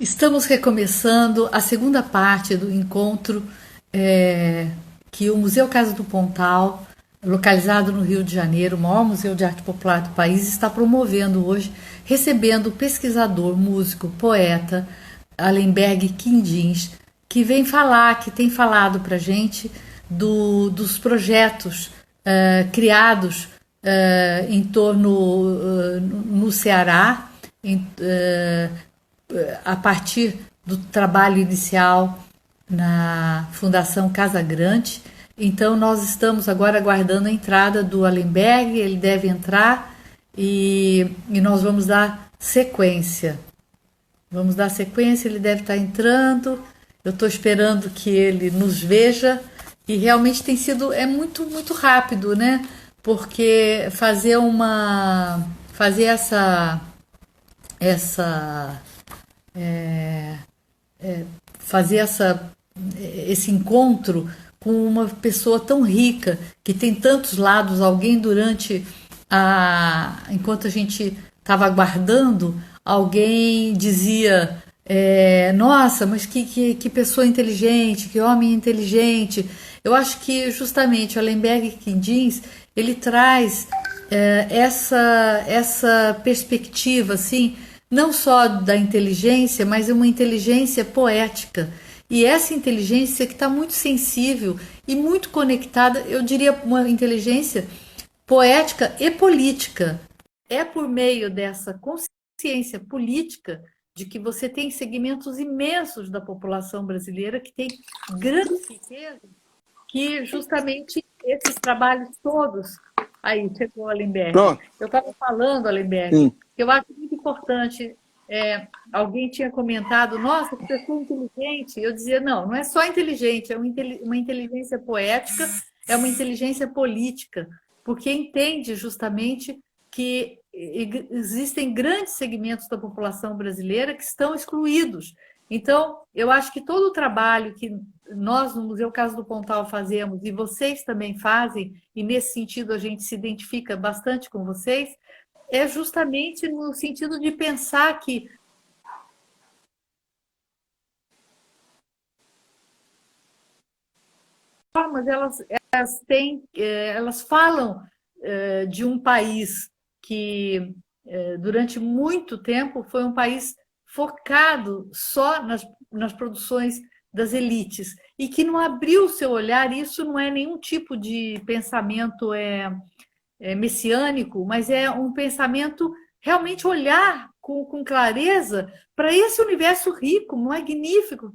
Estamos recomeçando a segunda parte do encontro que o Museu Casa do Pontal, localizado no Rio de Janeiro, o maior museu de arte popular do país, está promovendo hoje, recebendo o pesquisador, músico, poeta Alenberg Quindins, que vem falar, que tem falado para a gente dos projetos criados em torno no Ceará, em, a partir do trabalho inicial na Fundação Casa Grande. Então, nós estamos agora aguardando a entrada do Alenberg, ele deve entrar e nós vamos dar sequência. Vamos dar sequência, ele deve estar entrando. Eu estou esperando que ele nos veja e realmente tem sido muito rápido, né? Porque fazer essa é, fazer esse encontro com uma pessoa tão rica, que tem tantos lados, alguém enquanto a gente estava aguardando, alguém dizia, nossa, mas que pessoa inteligente, que homem inteligente. Eu acho que justamente o Alenberg Quindins, ele traz essa perspectiva, assim, não só da inteligência, mas uma inteligência poética. E essa inteligência que está muito sensível e muito conectada, eu diria uma inteligência poética e política. É por meio dessa consciência política de que você tem segmentos imensos da população brasileira que tem grandes riquezas, que justamente esses trabalhos todos. Aí, chegou o Alenberg. Pronto. Eu estava falando, Alenberg, Sim. que eu acho muito importante. Alguém tinha comentado, nossa, que pessoa inteligente. Eu dizia, não, não é só inteligente, é uma inteligência poética, é uma inteligência política, porque entende justamente que existem grandes segmentos da população brasileira que estão excluídos. Então, eu acho que todo o trabalho que nós, no Museu Casa do Pontal, fazemos, e vocês também fazem, e nesse sentido a gente se identifica bastante com vocês, é justamente no sentido de pensar que formas elas falam de um país que durante muito tempo foi um país focado só nas produções das elites e que não abriu o seu olhar. Isso não é nenhum tipo de pensamento messiânico, mas é um pensamento realmente olhar com clareza para esse universo rico, magnífico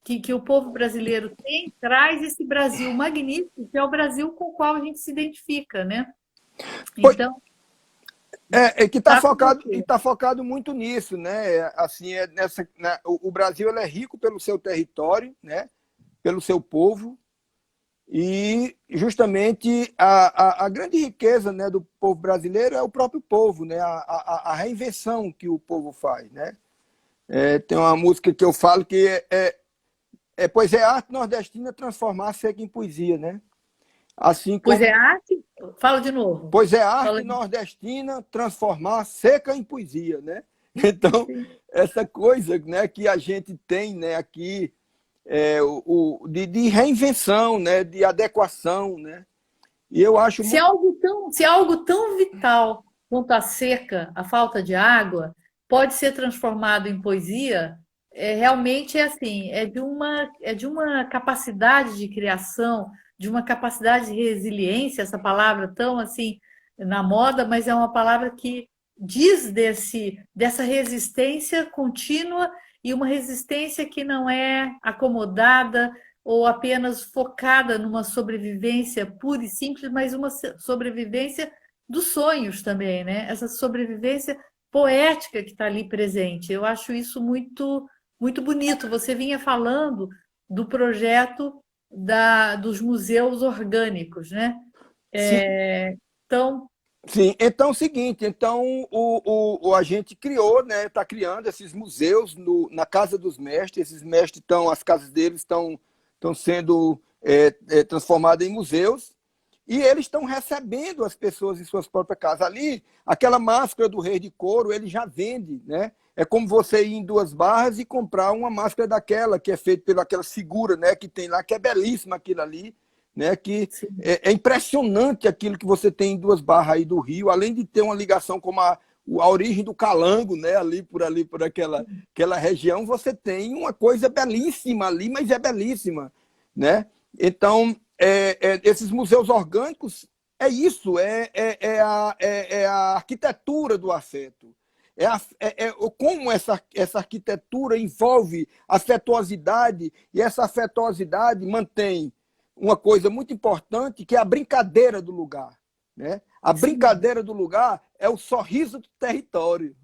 que o povo brasileiro tem, traz esse Brasil magnífico, que é o Brasil com o qual a gente se identifica, né? Pois Então, é que está tá com focado e você. tá focado muito nisso, né? Assim, nessa, né? O Brasil ele é rico pelo seu território, né? Pelo seu povo e justamente a grande riqueza, né, do povo brasileiro é o próprio povo, né? A reinvenção que o povo faz, né? Tem uma música que eu falo que pois é arte nordestina transformar seca em poesia, né? Assim Pois como é, arte. Fala de novo. Pois é Fala arte de... nordestina transformar seca em poesia, né? Então, essa coisa, né, que a gente tem, né, aqui de reinvenção, né, de adequação, né? E eu acho muito. Se algo tão vital quanto a seca, a falta de água, pode ser transformado em poesia, realmente é assim, é de uma capacidade de criação, de uma capacidade de resiliência, essa palavra tão assim na moda, mas é uma palavra que diz dessa resistência contínua e uma resistência que não é acomodada, ou apenas focada numa sobrevivência pura e simples, mas uma sobrevivência dos sonhos também, né? Essa sobrevivência poética que está ali presente. Eu acho isso muito bonito. Você vinha falando do projeto dos museus orgânicos, né? Sim, Então, sim. Então é o seguinte, então a gente criou, né? Está criando esses museus na Casa dos Mestres. Esses mestres estão, as casas deles estão sendo transformadas em museus. E eles estão recebendo as pessoas em suas próprias casas. Ali, aquela máscara do Rei de Couro, ele já vende, né? É como você ir em Duas Barras e comprar uma máscara daquela, que é feita pelaquela figura, né, que tem lá, que é belíssima aquilo ali, né? Que é impressionante aquilo que você tem em Duas Barras aí do Rio, além de ter uma ligação com a origem do calango, né? Ali por aquela região, você tem uma coisa belíssima ali, mas é belíssima, né? Então, esses museus orgânicos é isso, a arquitetura do afeto. Como essa arquitetura envolve afetuosidade, e essa afetuosidade mantém uma coisa muito importante, que é a brincadeira do lugar, né? A brincadeira do lugar é o sorriso do território.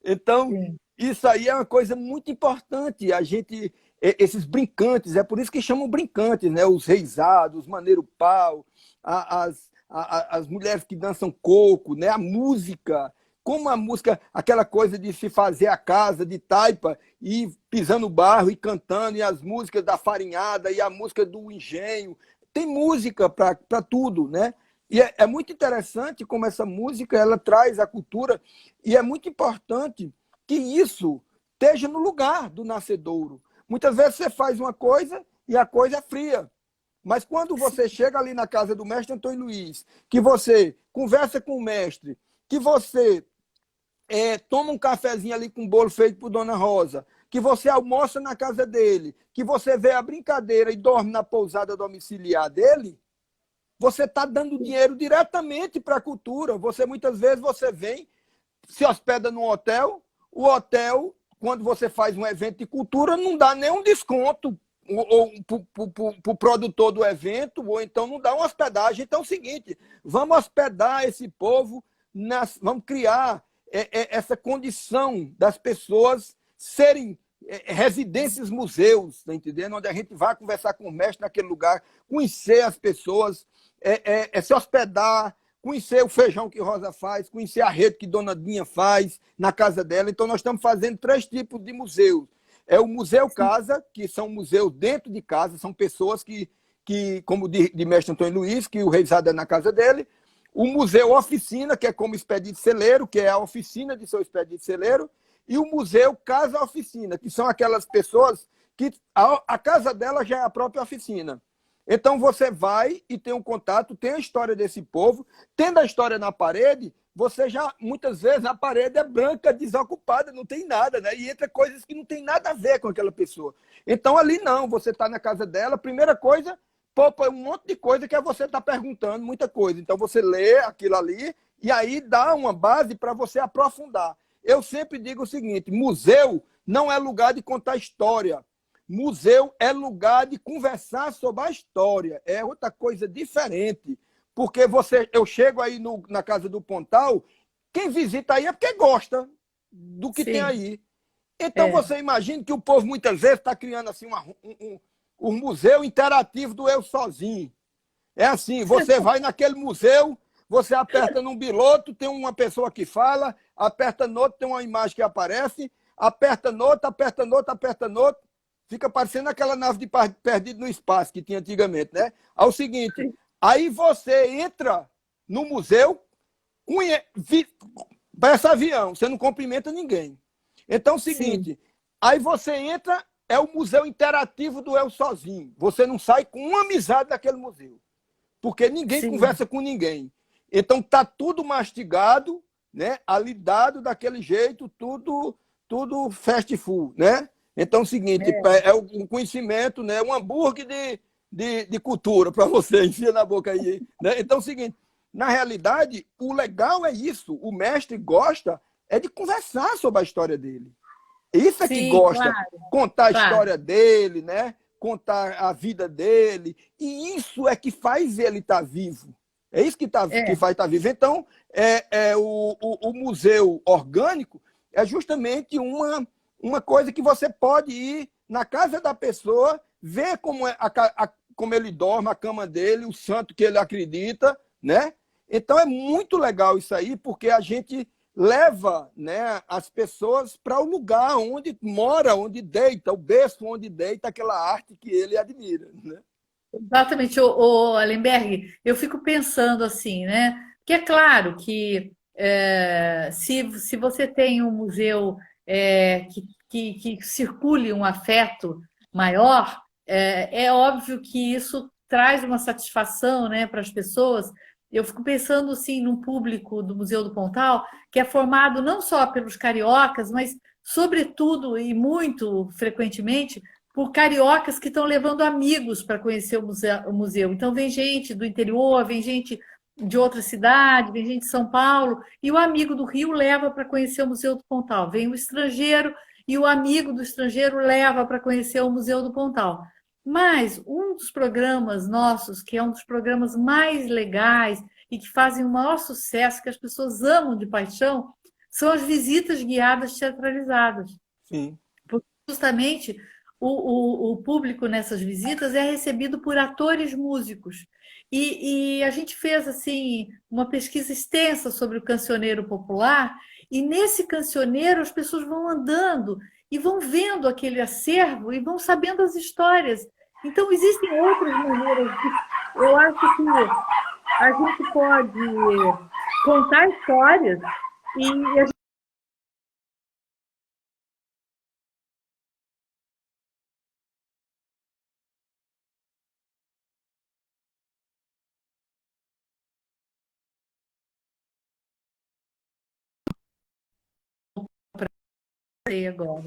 Então, isso aí é uma coisa muito importante. A gente, esses brincantes, é por isso que chamam brincantes, né? Os reisados, os maneiro-pau, as mulheres que dançam coco, né? A música. Como a música, aquela coisa de se fazer a casa de taipa e pisando barro e cantando, e as músicas da farinhada e a música do engenho. Tem música para tudo, né? E é muito interessante como essa música ela traz a cultura, e é muito importante que isso esteja no lugar do nascedouro. Muitas vezes você faz uma coisa e a coisa é fria. Mas quando você chega ali na casa do mestre Antônio Luiz, que você conversa com o mestre, que você toma um cafezinho ali com bolo feito por Dona Rosa, que você almoça na casa dele, que você vê a brincadeira e dorme na pousada domiciliar dele, você está dando dinheiro diretamente para a cultura. Muitas vezes você vem, se hospeda num hotel, o hotel, quando você faz um evento de cultura, não dá nenhum desconto para o produtor do evento, ou então não dá uma hospedagem. Então é o seguinte, vamos hospedar esse povo, vamos criar essa condição das pessoas serem residências museus, tá entendendo? Onde a gente vai conversar com o mestre naquele lugar, conhecer as pessoas, se hospedar, conhecer o feijão que Rosa faz, conhecer a rede que Dona Dinha faz na casa dela. Então, nós estamos fazendo 3 tipos de museus. É o Museu Casa, que são museus dentro de casa, são pessoas que como de mestre Antônio Luiz, que o reizado é na casa dele. O Museu Oficina, que é como Expedito Celeiro, que é a oficina de seu Expedito Celeiro. E o Museu Casa Oficina, que são aquelas pessoas que a casa dela já é a própria oficina. Então você vai e tem um contato, tem a história desse povo, tendo a história na parede, você já, muitas vezes, a parede é branca, desocupada, não tem nada, né? E entra coisas que não tem nada a ver com aquela pessoa. Então ali não, você está na casa dela, primeira coisa, poupa um monte de coisa que é você estar perguntando, muita coisa. Então você lê aquilo ali e aí dá uma base para você aprofundar. Eu sempre digo o seguinte, museu não é lugar de contar história. Museu é lugar de conversar sobre a história. É outra coisa diferente. Porque eu chego aí na Casa do Pontal, quem visita aí é porque gosta do que tem aí. Então você imagina que o povo muitas vezes está criando assim um museu interativo do eu sozinho. É assim, você vai naquele museu, você aperta num biloto, tem uma pessoa que fala, aperta no outro, tem uma imagem que aparece, aperta no outro, aperta no outro, aperta no outro. Fica parecendo aquela nave de perdido no espaço que tinha antigamente, né? É o seguinte, aí você entra no museu, parece avião, você não cumprimenta ninguém. Então é o seguinte, aí você entra, é o museu interativo do eu sozinho. Você não sai com uma amizade daquele museu, porque ninguém conversa com ninguém. Então tá tudo mastigado, né? Ali dado daquele jeito, tudo fast food, né? Então é o seguinte, é um conhecimento, né? Um hambúrguer de cultura para você, enfia na boca aí. Né? Então é o seguinte, na realidade, o legal é isso, o mestre gosta de conversar sobre a história dele. Isso é que gosta, contar a história dele, né? Contar a vida dele, e isso é que faz ele estar vivo. É isso que faz estar vivo. Então, o museu orgânico é justamente uma coisa que você pode ir na casa da pessoa, ver como ele dorme, a cama dele, o santo que ele acredita, né? Então é muito legal isso aí, porque a gente leva, né, as pessoas para o lugar onde mora, onde deita, o berço onde deita aquela arte que ele admira, né? Exatamente, o Alenberg, eu fico pensando assim, né? Que é claro que se você tem um museu que circule um afeto maior, é óbvio que isso traz uma satisfação, né, para as pessoas. Eu fico pensando assim num público do Museu do Pontal que é formado não só pelos cariocas, mas sobretudo e muito frequentemente por cariocas que estão levando amigos para conhecer o museu. Então, vem gente do interior, vem gente de outra cidade, vem gente de São Paulo, e o amigo do Rio leva para conhecer o Museu do Pontal. Vem o estrangeiro e o amigo do estrangeiro leva para conhecer o Museu do Pontal. Mas um dos programas nossos, que é um dos programas mais legais e que fazem o maior sucesso, que as pessoas amam de paixão, são as visitas guiadas teatralizadas. Sim. Porque justamente o público nessas visitas é recebido por atores músicos. E a gente fez assim uma pesquisa extensa sobre o cancioneiro popular, e nesse cancioneiro as pessoas vão andando e vão vendo aquele acervo e vão sabendo as histórias. Então, existem outras maneiras. Eu acho que a gente pode contar histórias e a gente agora.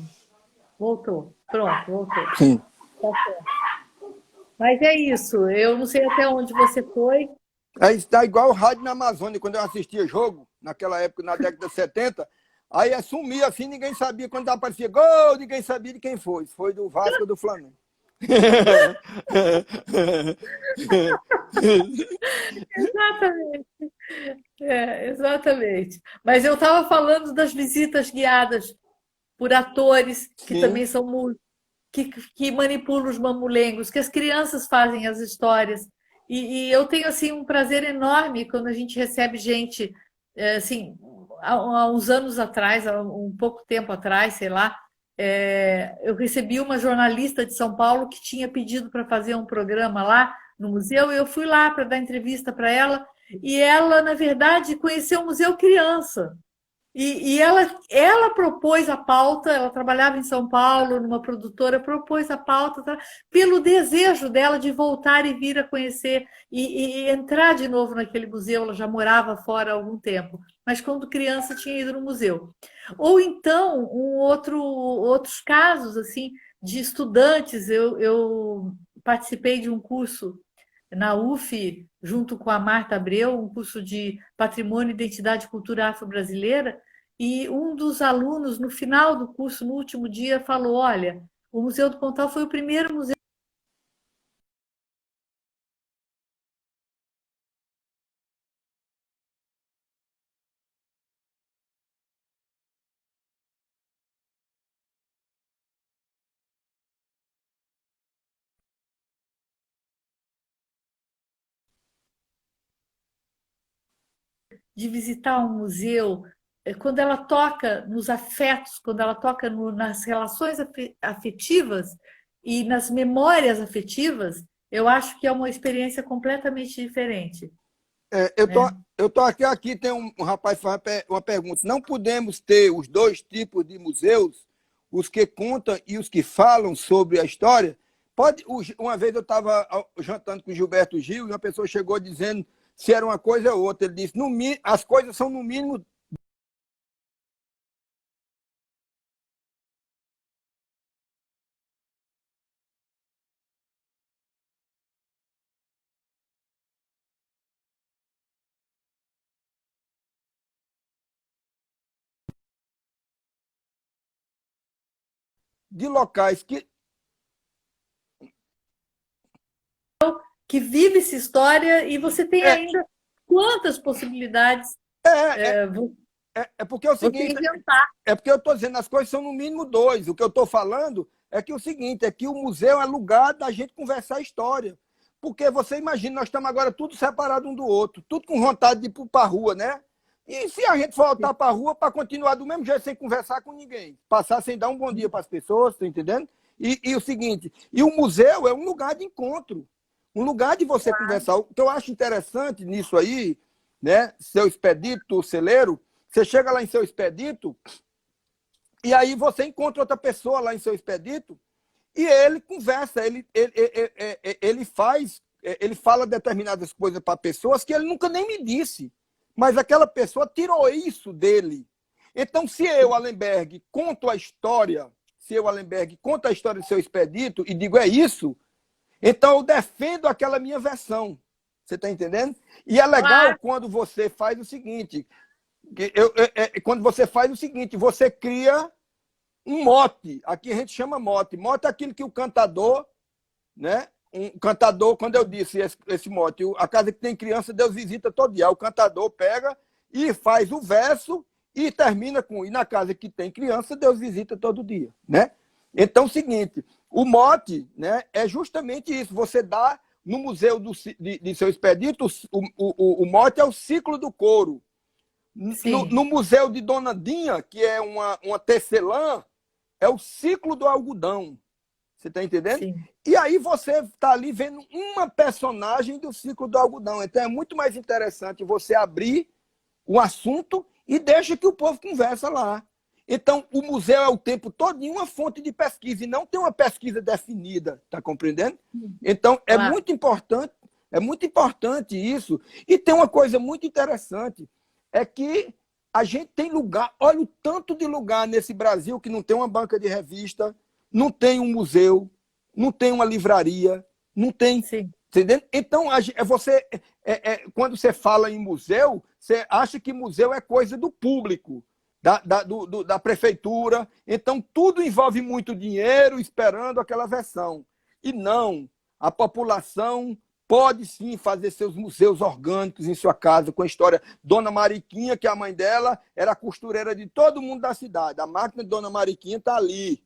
Voltou. Pronto, voltou. Sim. Tá certo. Mas é isso. Eu não sei até onde você foi. Aí está igual o rádio na Amazônia, quando eu assistia jogo, naquela época, na década de 70, aí sumia assim, ninguém sabia, quando aparecia gol, ninguém sabia de quem foi. Foi do Vasco ou do Flamengo. Exatamente. Exatamente. Mas eu estava falando das visitas guiadas por atores que Sim. também são que manipulam os mamulengos, que as crianças fazem as histórias. E eu tenho assim um prazer enorme quando a gente recebe gente assim há uns anos atrás, há um pouco tempo atrás, sei lá, eu recebi uma jornalista de São Paulo que tinha pedido para fazer um programa lá no museu e eu fui lá para dar entrevista para ela e ela, na verdade, conheceu o Museu Criança. E ela propôs a pauta, ela trabalhava em São Paulo, numa produtora, propôs a pauta pelo desejo dela de voltar e vir a conhecer e entrar de novo naquele museu. Ela já morava fora há algum tempo, mas quando criança tinha ido no museu. Ou então, outros casos assim de estudantes, eu participei de um curso na UF, junto com a Marta Abreu, um curso de Patrimônio e Identidade e Cultura Afro-Brasileira, e um dos alunos, no final do curso, no último dia, falou: Olha, o Museu do Pontal foi o primeiro museu de visitar um museu. Quando ela toca nos afetos, quando ela toca nas relações afetivas e nas memórias afetivas, eu acho que é uma experiência completamente diferente, É, né? eu tô aqui tem um rapaz que faz uma pergunta. Não podemos ter os dois tipos de museus, os que contam e os que falam sobre a história? Uma vez eu estava jantando com o Gilberto Gil e uma pessoa chegou dizendo se era uma coisa ou outra. Ele disse, as coisas são no mínimo de locais que Que vive essa história e você tem é, ainda quantas possibilidades é, é porque é o você seguinte, inventar. é porque eu estou dizendo, as coisas são no mínimo dois. O que eu estou falando é que o seguinte, é que o museu é lugar da gente conversar a história. Porque você imagina, nós estamos agora tudo separado um do outro, tudo com vontade de ir para a rua, né? E se a gente voltar para a rua para continuar do mesmo jeito, sem conversar com ninguém, passar sem dar um bom dia para as pessoas, tá entendendo? E o seguinte, e o museu é um lugar de encontro. Um lugar de você conversar. O que eu acho interessante nisso aí, né? Seu expedito, celeiro, você chega lá em seu expedito e aí você encontra outra pessoa lá em seu expedito e ele conversa, ele faz, ele fala determinadas coisas para pessoas que ele nunca nem me disse, mas aquela pessoa tirou isso dele. Então, se eu, Allenberg, conto a história, se eu, Allenberg, conto a história do seu expedito e digo é isso, então eu defendo aquela minha versão. Você está entendendo? E é legal Claro. quando você faz o seguinte, quando você faz o seguinte, você cria um mote. Aqui a gente chama mote. Mote é aquilo que o cantador, né? Um cantador, quando eu disse esse mote, a casa que tem criança, Deus visita todo dia. O cantador pega e faz o verso e termina com: e na casa que tem criança, Deus visita todo dia, né? Então, é o seguinte, o mote, né, é justamente isso. Você dá no museu de seu expedito, o mote é o ciclo do couro. No museu de Dona Dinha, que é uma tecelã, é o ciclo do algodão. Você está entendendo? Sim. E aí você está ali vendo uma personagem do ciclo do algodão. Então é muito mais interessante você abrir o assunto e deixa que o povo conversa lá. Então, o museu é o tempo todo uma fonte de pesquisa e não tem uma pesquisa definida, está compreendendo? Então, Claro. é muito importante isso. E tem uma coisa muito interessante, é que a gente tem lugar, olha o tanto de lugar nesse Brasil que não tem uma banca de revista, não tem um museu, não tem uma livraria, não tem. Sim. Entendeu? Então, quando você fala em museu, você acha que museu é coisa do público, da prefeitura. Então, tudo envolve muito dinheiro esperando aquela versão. E não, a população pode sim fazer seus museus orgânicos em sua casa, com a história. Dona Mariquinha, que a mãe dela era costureira de todo mundo da cidade. A máquina de Dona Mariquinha está ali.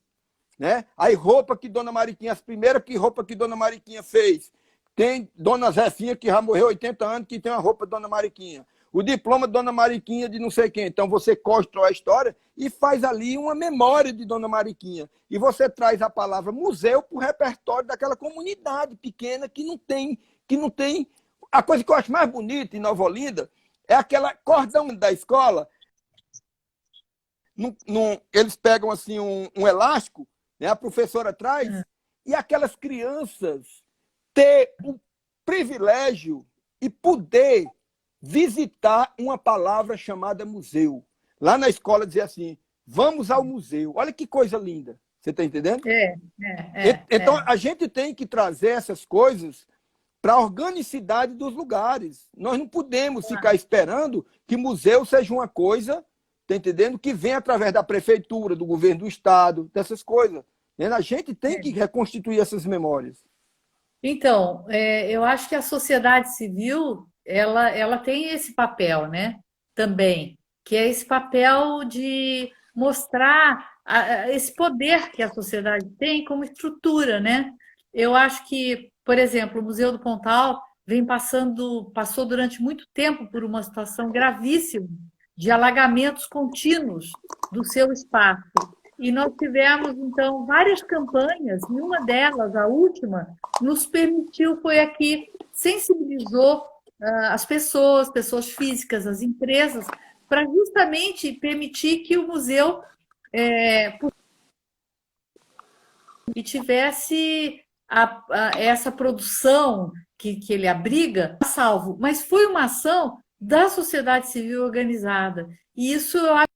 Né? Aí roupa que Dona Mariquinha, as primeiras roupa que Dona Mariquinha fez. Tem Dona Zefinha, que já morreu 80 anos, que tem uma roupa de Dona Mariquinha. O diploma de Dona Mariquinha de não sei quem. Então você constrói a história e faz ali uma memória de Dona Mariquinha. E você traz a palavra museu para o repertório daquela comunidade pequena que não tem. A coisa que eu acho mais bonita em Nova Olinda é aquela cordão da escola. Eles pegam assim um elástico, né, a professora traz, e aquelas crianças ter o privilégio e poder visitar uma palavra chamada museu. Lá na escola dizia assim: vamos ao museu. Olha que coisa linda. Você está entendendo? Então, a gente tem que trazer essas coisas para a organicidade dos lugares. Nós não podemos ficar esperando que museu seja uma coisa, tá entendendo? Que vem através da prefeitura, do governo do estado, dessas coisas. A gente tem que reconstituir essas memórias. Então, eu acho que a sociedade civil ela tem esse papel, né? Também, que é esse papel de mostrar esse poder que a sociedade tem como estrutura, né? Eu acho que, por exemplo, o Museu do Pontal passou durante muito tempo por uma situação gravíssima de alagamentos contínuos do seu espaço. E nós tivemos, então, várias campanhas, e uma delas, a última, nos permitiu, foi aqui, sensibilizou as pessoas físicas, as empresas, para justamente permitir que o museu e tivesse essa produção que ele abriga salvo. Mas foi uma ação da sociedade civil organizada. E isso eu acho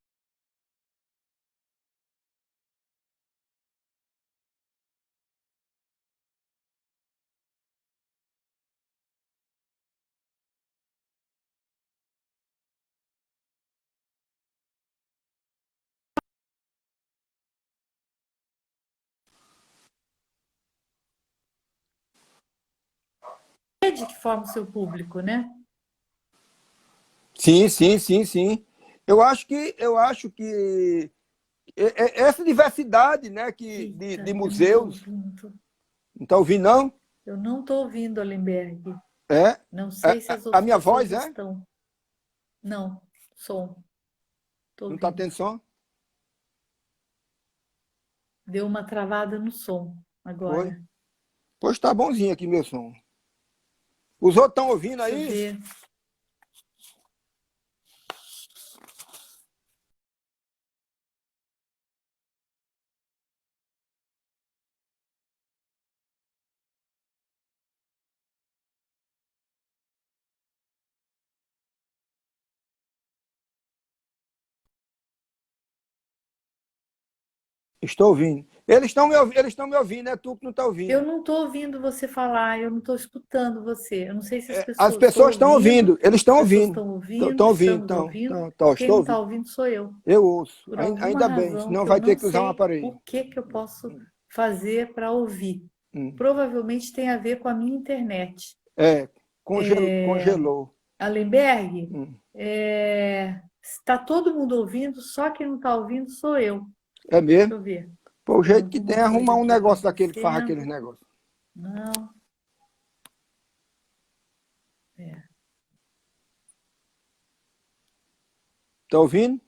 que forma o seu público, né? Sim, sim, sim, sim. Eu acho que essa diversidade, né, Eita, de eu não estou museus. ouvindo. Não está ouvindo, não? Eu não estou ouvindo, Alemberg. É? Não sei se as A outras minha pessoas voz, é? estão. Não, som. Estou Não está ouvindo. tendo som? Deu uma travada no som Foi? agora. Pois está bonzinho aqui meu som. Os outros estão ouvindo Deixa eu aí? ver. Estou ouvindo. Eles estão me ouvindo, é tu que não está Eu ouvindo. não estou ouvindo você falar, eu não estou escutando você. Eu não sei se as As pessoas estou pessoas estão ouvindo, ouvindo, eles as estão pessoas ouvindo. estão Estão ouvindo, ouvindo, estamos estão, ouvindo. estão, estão, Quem estou não está ouvindo. ouvindo sou eu. Eu ouço. Por alguma Ainda bem, razão senão que eu vai ter não que usar um sei aparelho. o que que eu posso fazer para ouvir. Hum. Provavelmente tem a ver com a minha internet. É, congelou. Allenberg, Hum. está todo mundo ouvindo, só quem não está ouvindo sou eu. É Deixa mesmo? eu ver. Pô, o Tem jeito que tem alguma é coisa arrumar um aqui negócio daquele que faz aqueles acontecendo? negócios. Não. É. Tá ouvindo?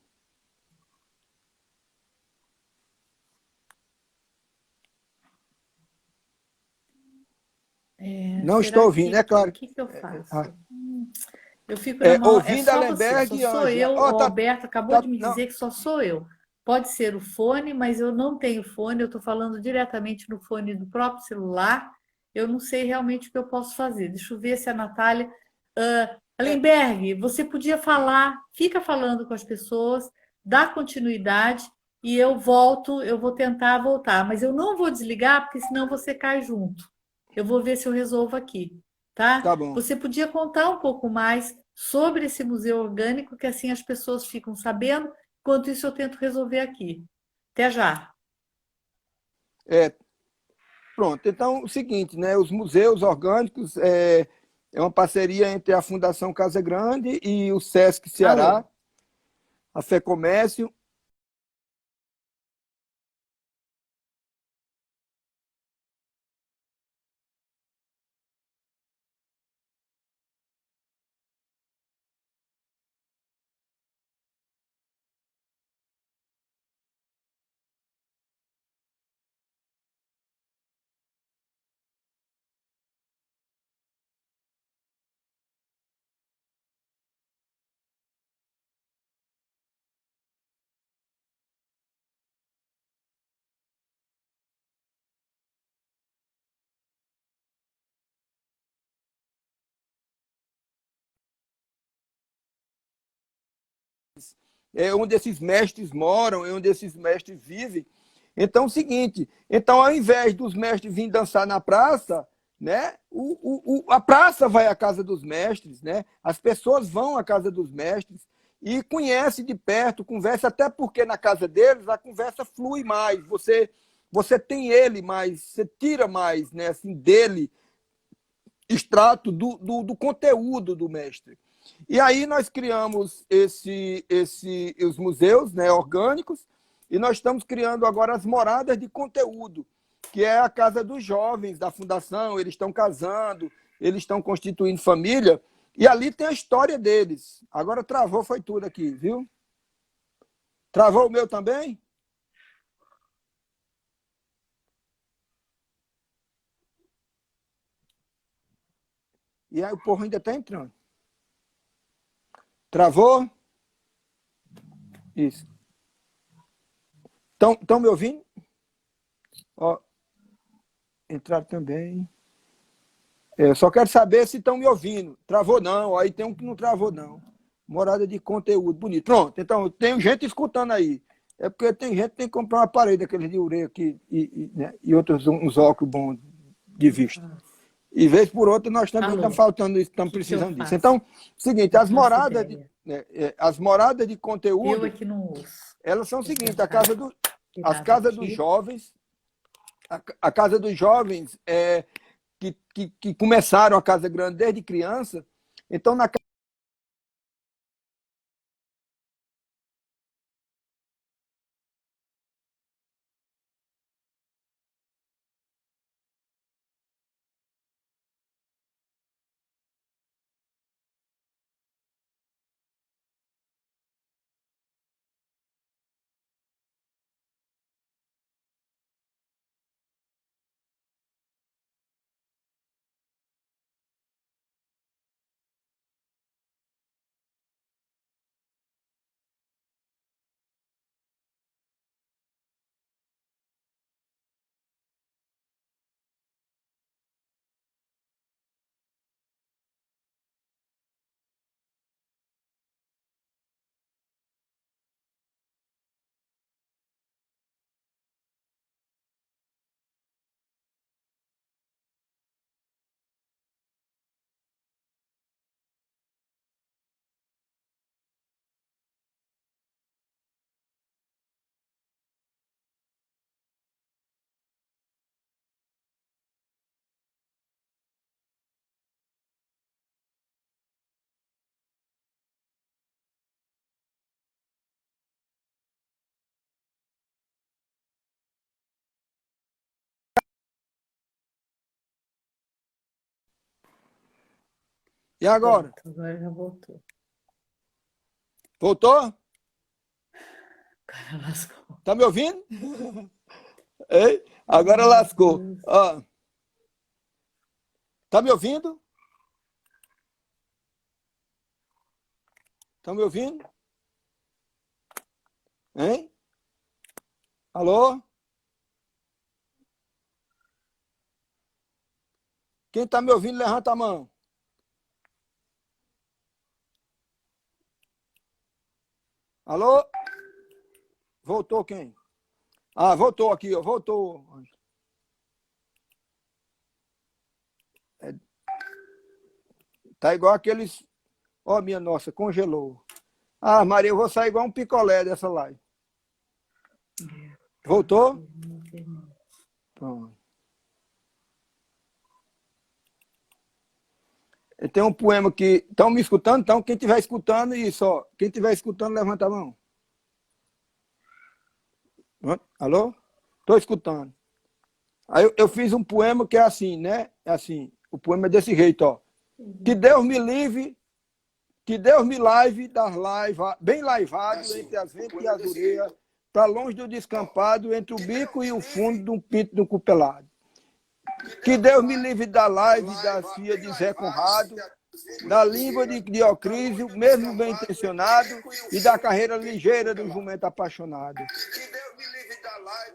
Não estou Será ouvindo, é que o claro. que que eu Ah, faço? Eu fico na mão. É ouvindo só você, Allenberg só e sou Ângela. eu. Ó, O Alberto acabou de me não, dizer que só sou eu. Pode ser o fone, mas eu não tenho fone. Eu estou falando diretamente no fone do próprio celular. Eu não sei realmente o que eu posso fazer. Deixa eu ver se a Natália. é, Allenberg, você podia falar, fica falando com as pessoas, dá continuidade e eu volto. Eu vou tentar voltar, mas eu não vou desligar, porque senão você cai junto. Eu vou ver se eu resolvo aqui, tá tá? bom. Você podia contar um pouco mais sobre esse museu orgânico, que assim as pessoas ficam sabendo. Enquanto isso, eu tento resolver aqui. Até já. É, pronto. Então, é o seguinte, né? Os museus orgânicos é uma parceria entre a Fundação Casa Grande e o Sesc Ceará, Alô? a FEComércio. É onde esses mestres moram, é onde esses mestres vivem. Então, é o seguinte, então ao invés dos mestres virem dançar na praça, né, a praça vai à casa dos mestres, né, as pessoas vão à casa dos mestres e conhece de perto, conversa, até porque na casa deles a conversa flui mais, você tem ele mais, você tira mais, né, assim, dele, extrato do conteúdo do mestre. E aí nós criamos os museus, né, orgânicos, e nós estamos criando agora as moradas de conteúdo, que é a casa dos jovens da fundação. Eles estão casando, eles estão constituindo família, e ali tem a história deles. Agora travou, foi tudo aqui, viu? Travou o meu também? E aí o povo ainda está entrando. Travou? Isso. Estão me ouvindo? Ó, entraram também. Só quero saber se estão me ouvindo. Travou não, aí tem um que não travou não. Morada de conteúdo, bonito. Pronto, então tem gente escutando aí. É porque tem gente que tem que comprar uma parede, aqueles de ureia aqui, né, e outros uns óculos bons de Que eu vista. faço? E vez por outra nós também estamos Alô? O faltando isso, estamos que que eu precisando disso. faço? Então, seguinte, Não faço ideia. as moradas de Eu é conteúdo, que não ouço. elas são o Vou seguinte, tentar as tirar casas dos daqui. jovens, a casa dos jovens que começaram a Casa Grande desde criança. Então, na E agora? Pronto, agora já voltou. Voltou? Agora lascou. Tá me ouvindo? Ei? Agora Meu lascou. Deus. Ó, tá me ouvindo? Tá me ouvindo? Hein? Alô? Quem tá me ouvindo, levanta a mão. Alô? Voltou quem? Ah, voltou aqui, ó. Voltou. Tá igual aqueles. Ó, minha nossa, congelou. Ah, Maria, eu vou sair igual um picolé dessa live. Voltou? Pronto. Tem um poema que. Estão me escutando? Então, quem estiver escutando, isso, ó. Quem estiver escutando, levanta a mão. Alô? Estou escutando. Aí eu fiz um poema que é assim, né? É assim. O poema é desse jeito, ó. Que Deus me livre, que Deus me lave das laivas, bem laivado entre as ventas e as ureias, para longe do descampado, entre o bico e o fundo de um pinto de um cupelado. Que Deus me livre da live das filhas de Zé Conrado, da língua de Diocrísio, mesmo bem intencionado, e da carreira ligeira do jumento apaixonado.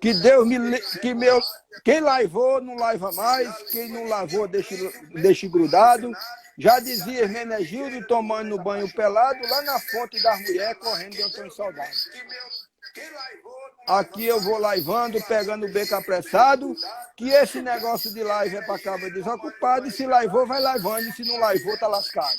Que Deus me que meu quem laivou não laiva mais, quem não lavou deixe grudado. Já dizia Hermenegildo tomando no banho pelado, lá na fonte das mulheres correndo de Antônio Soldado. Aqui eu vou laivando, pegando o beco apressado, que esse negócio de live é para cabo desocupado, e se laivou, vai laivando, e se não laivou, tá lascado.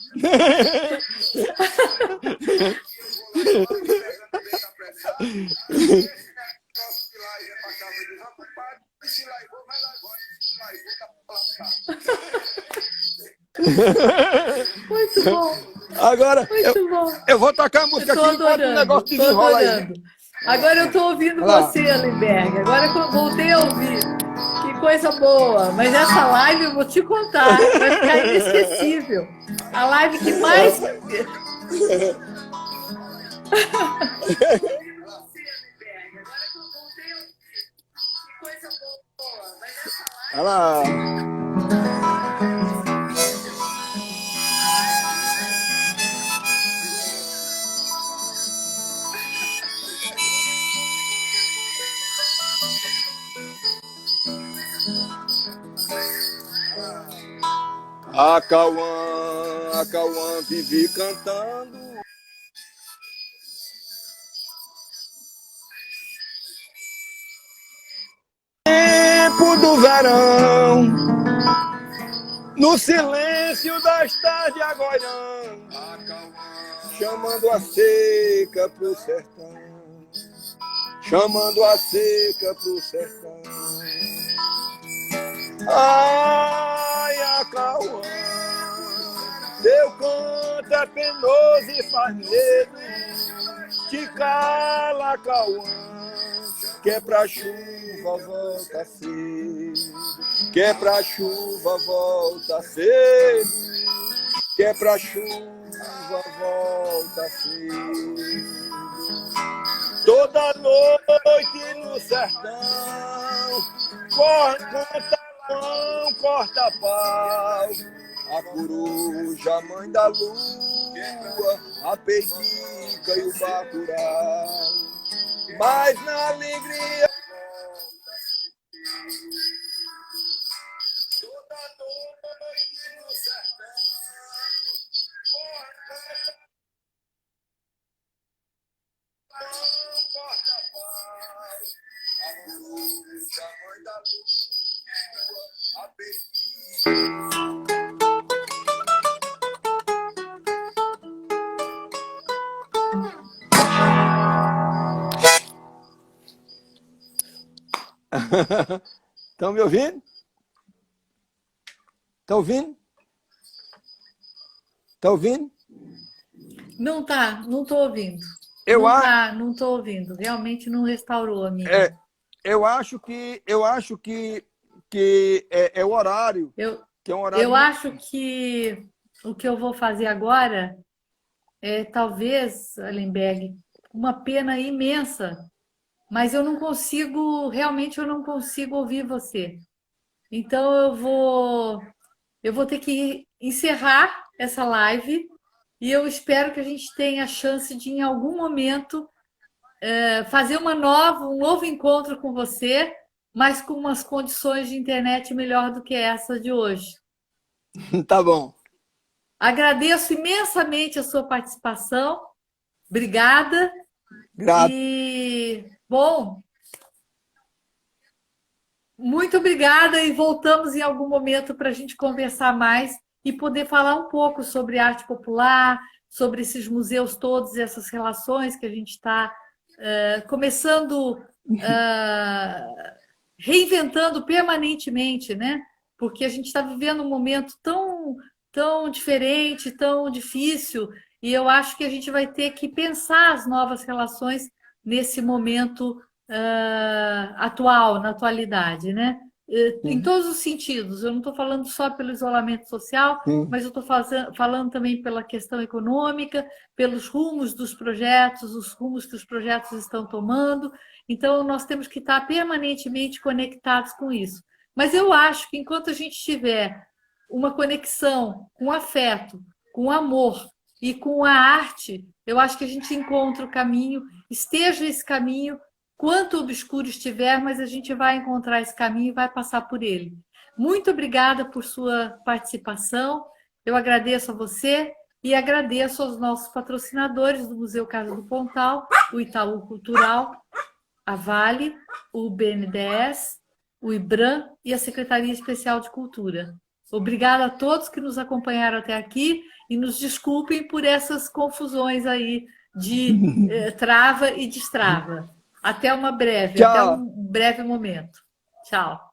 Muito bom, Agora, muito bom. eu vou tocar a música aqui enquanto o negócio desenrola aí. Agora eu estou ouvindo você, Allenberg. Agora que eu voltei a ouvir. Que coisa boa. Mas essa live eu vou te contar. Vai ficar inesquecível. A live que mais. Olha lá. A Cauã vive cantando. Tempo do verão, no silêncio das tardes agoirão, chamando a seca pro sertão, chamando a seca pro sertão. Ai, a Cauã, teu canto é penoso e faz medo, te cala, Cauã, que é pra chuva volta cedo, que é pra chuva volta cedo, que é pra chuva volta cedo. Toda noite no sertão, corta mão, corta pau, a coruja, mãe da lua, a peitica e o bacurau. Mas na alegria toda noite no sertão, corta paz, a coruja, mãe da lua, a peitica. Estão me ouvindo? Estão ouvindo? Estão ouvindo? Não tá, não estou ouvindo. Eu Não acho, tá, não estou ouvindo. Realmente não restaurou a minha. eu acho que é o horário, Eu, que é um horário. eu acho que o que eu vou fazer agora é, talvez, Allenberg, uma pena imensa, mas eu não consigo, realmente eu não consigo ouvir você. Então eu vou ter que encerrar essa live e eu espero que a gente tenha a chance de, em algum momento, fazer um novo encontro com você, mas com umas condições de internet melhor do que essa de hoje. Tá bom. Agradeço imensamente a sua participação. Obrigada. Grato. E, bom, muito obrigada e voltamos em algum momento para a gente conversar mais e poder falar um pouco sobre arte popular, sobre esses museus todos, essas relações que a gente está começando, reinventando permanentemente, né? Porque a gente está vivendo um momento tão diferente, tão difícil, e eu acho que a gente vai ter que pensar as novas relações nesse momento atual, na atualidade, né? Em Sim, todos os sentidos. Eu não estou falando só pelo isolamento social, sim. mas eu estou falando também pela questão econômica, pelos rumos dos projetos, os rumos que os projetos estão tomando. Então, nós temos que estar permanentemente conectados com isso. Mas eu acho que enquanto a gente tiver uma conexão com afeto, com amor e com a arte, eu acho que a gente encontra o caminho, esteja esse caminho, quanto obscuro estiver, mas a gente vai encontrar esse caminho e vai passar por ele. Muito obrigada por sua participação. Eu agradeço a você e agradeço aos nossos patrocinadores do Museu Casa do Pontal, o Itaú Cultural, a Vale, o BNDES, o IBRAM e a Secretaria Especial de Cultura. Obrigada a todos que nos acompanharam até aqui e nos desculpem por essas confusões aí de trava e destrava. Até uma breve, até Tchau. um breve momento. Tchau.